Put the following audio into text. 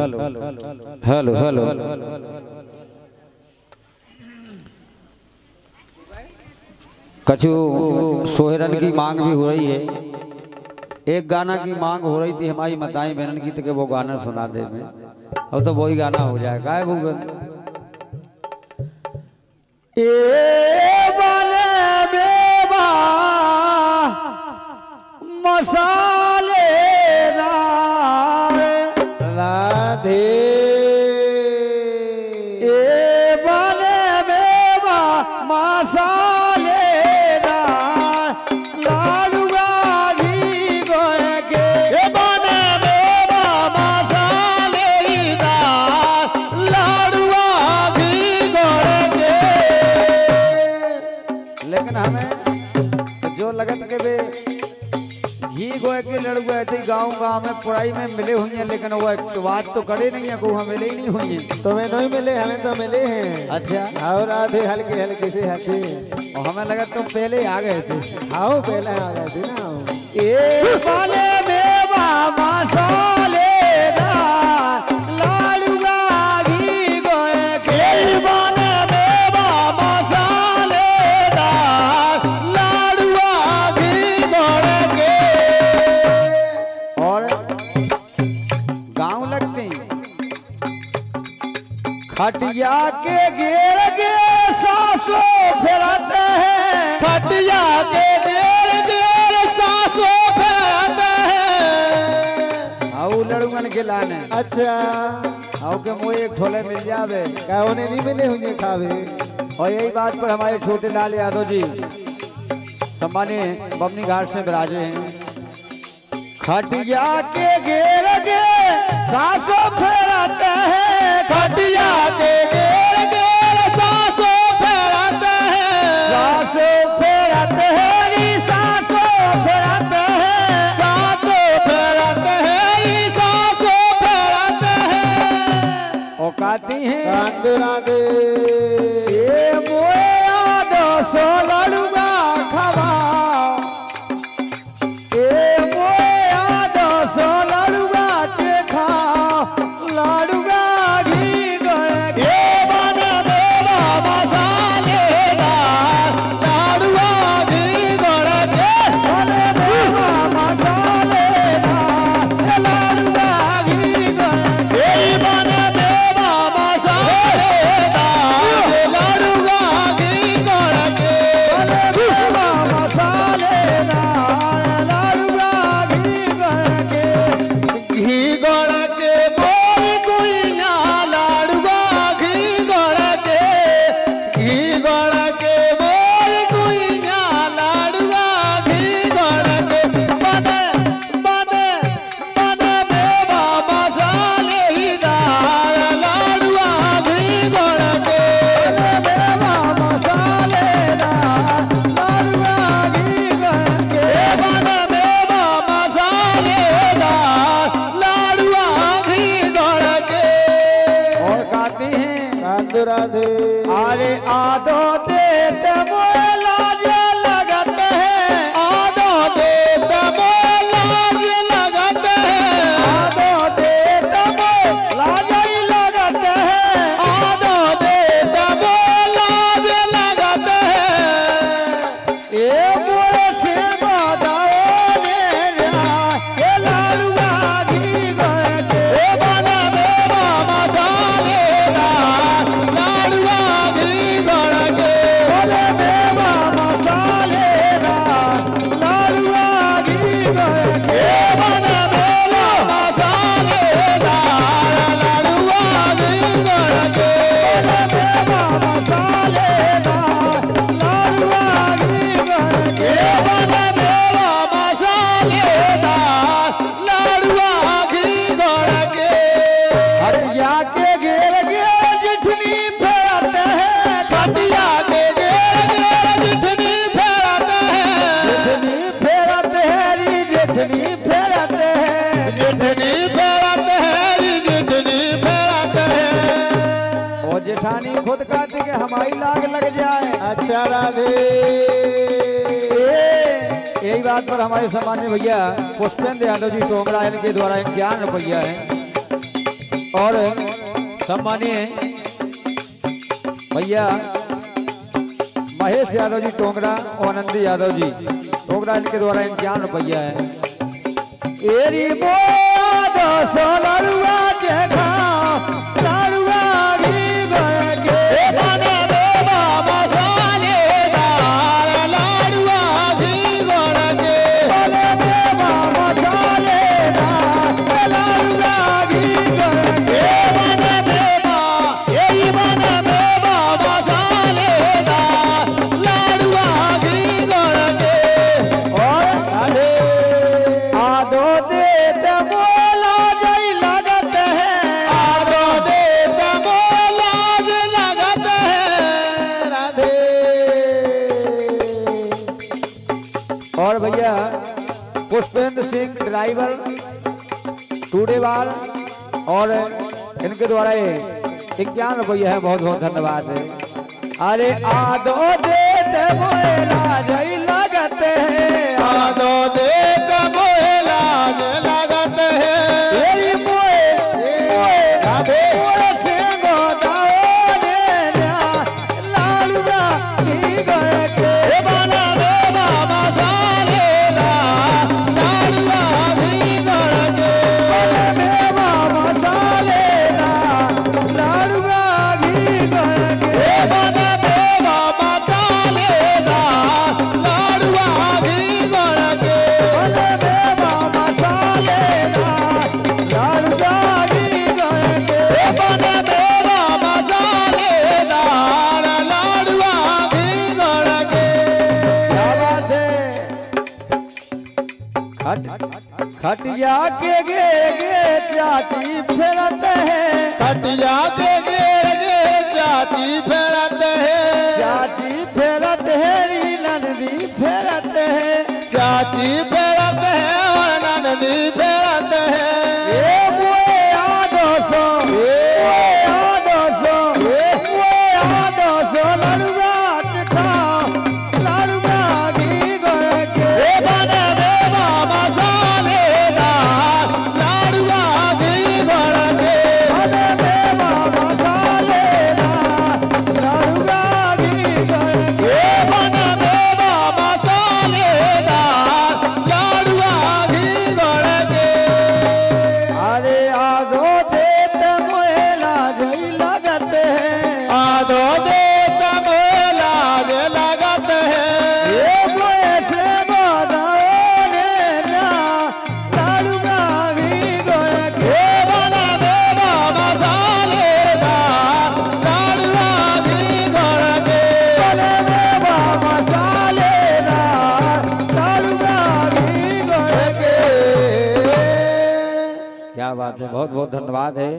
Hello hello कछु सोहरन की मांग भी हो रही है। एक गाना की मांग हो रही थी हमारी माताएं बहन की, तो वो गाना सुना दे में, अब तो वही गाना हो जाएगा। है भूगन मसाले राधे मसाले लाडूगा घी गोए के बने मेरा मसाले लाडुआ घी गोड़े के। लेकिन हमें जो लगत के बे घी गोए के लड़ुआ ऐसे गाँव में पढ़ाई में मिले हुई हैं, लेकिन वो बात तो करे नहीं है, को हमें मिले ही नहीं हुई है। तुम्हें नहीं मिले, हमें तो मिले हैं। अच्छा, और आधे हल्के हल्के से हथे, और हमें लगा तुम पहले आ गए थे। आओ पहले आ गए थे ना। ए वाले मेवा मसाले लाडूगा घी गोए के बने मेरा मसाले लाडुआ घी गोड़े के। और गांव लगते खटिया के घेर के सासों फिरते हैं, खटिया के देर देर सासों फैलते हैं। आओ लड़ुगन के लाने। अच्छा, आओ के मुँह एक ठोले मिल जावे, क्या उन्हें नहीं मिले हुए खावे। और यही बात पर हमारे छोटे लाल यादव जी सम्मानीय बमनी घाट से विराजे हैं। खटिया के घेर के सासों फिरते हैं, खटिया के देर देर सासों फैलते हैं। सासों फिरते हैं, सासों फिरते हैं, सासों फैलते हैं, सासों फैलते हैं। और कहती हैं राधे राधे ये मोए यादो सो लड़ूगा खवा, ये मोए यादो सो लड़ूगा चखा लाडूगा घी गोए के बने मेरा मसाले लाडुआ घी गोड़े के। बने मेवा मसाले लाडूगा घी गोए के बने मेरा मसाले लाडुआ घी गोड़े के। बने मेवा मसाले लाडूगा घी गोए के घी गोड़े के बोल गुइया लाडुआ घी गोड़े के। घी गोड़े के बोल गुइया लाडुआ घी गोड़े के। बने बने बने मेवा मसाले लाडुआ घी गोड़े के। मेवा मसाले लाडूगा घी गोए के बने मेवा मसाले लाडुआ घी गोड़े के। और कहती हैं राधे राधे अरे आदो देते मोए लाज लगते हैं, आदो देते लाज लगते हैं। आदो देते मोए लाज ही लगते हैं, आदो देते लाज लगते हैं। ये मोए से बताओ मेरा ये लाडूगा घी गोए के बने मेरा मसाले लाडुआ घी गोड़े के। बोले मेवा मसाले लाडूगा घी गोए के बने मेरा मसाले लाडुआ घी गोड़े के। मेवा मसाले लाडूगा घी गोए के बने मेरा मसाले लाडुआ घी गोड़े के। हरिया के घेर के जिठनी फेरते हैं, खटिया के घेर घेर जितनी फैलते हैं। जिठनी फेरते हैं री जिठनी फेरते हैं, जितनी फैलते हैं, जितनी फैलते हैं। और जेठानी खुद कहती कि हमारी लाग लग जाए। अच्छा राधे यही बात पर हमारे सम्मान्य भैया पुष्पेंद्र यादव जी टोमरा इनके द्वारा 51 रुपया है। और सम्मानीय भैया महेश यादव जी टोंगरा और आनंदी यादव जी टोंगरा, इनके द्वारा 51 रुपया है। एरी बोद सोलरुआ के खाओ लाडुआ घी गए के बने देवा मसालेदार लाडुआ घी गड़ के बने देवा मसालेदार लाडुआ घी गए के बने देवा यही बने देवा मसालेदार लाडुआ घी गड़ के और राधे आदो दे मोला जई लगत है आदो दे तमोलाज लगत है राधे। और भैया पुष्पेंद्र सिंह ड्राइवर टूडेवाल और इनके द्वारा 51 रुपया है। बहुत बहुत धन्यवाद है। अरे आदो दे मोला जई लगत है आदो दे तमोलाज लगत है एरी मोए राधे सिंगो दाओ ने लालुआ की गए के बना देवा मसालेदार लाडुआ घी गड़ के बने देवा मसालेदार लाडुआ घी गए के बना देवा मसालेदार लाडुआ घी गड़ के बने देवा मसालेदार लाडुआ घी गए के बना देवा मसालेदार लाडुआ घी गड़ के क्या बात है। खटिया के गे चाची फेरत है खटिया के घेर गे चाची फेरत है चाची फेरत है री नंदी फेरत है चाची फेरत है और नंदी फेरत है ए मोए आदोसो लड़ुआ खाओ लड़ुआ घी गए के बने देवा मसालेदार लाडुआ घी गड़ के बने देवा मसालेदार लड़ुआ घी गए के बने देवा मसालेदार लाडुआ घी गड़ के अरे आदो देत मोला जई लगत है आदो दे तमोलाज लगत है ए मोए से बदाओ ने लाडुआ घी गए के बना देवा मसालेदार लाडुआ घी गड़ के बने देवा मसालेदार लाडुआ घी गए के। क्या बात है। बहुत बहुत धन्यवाद है।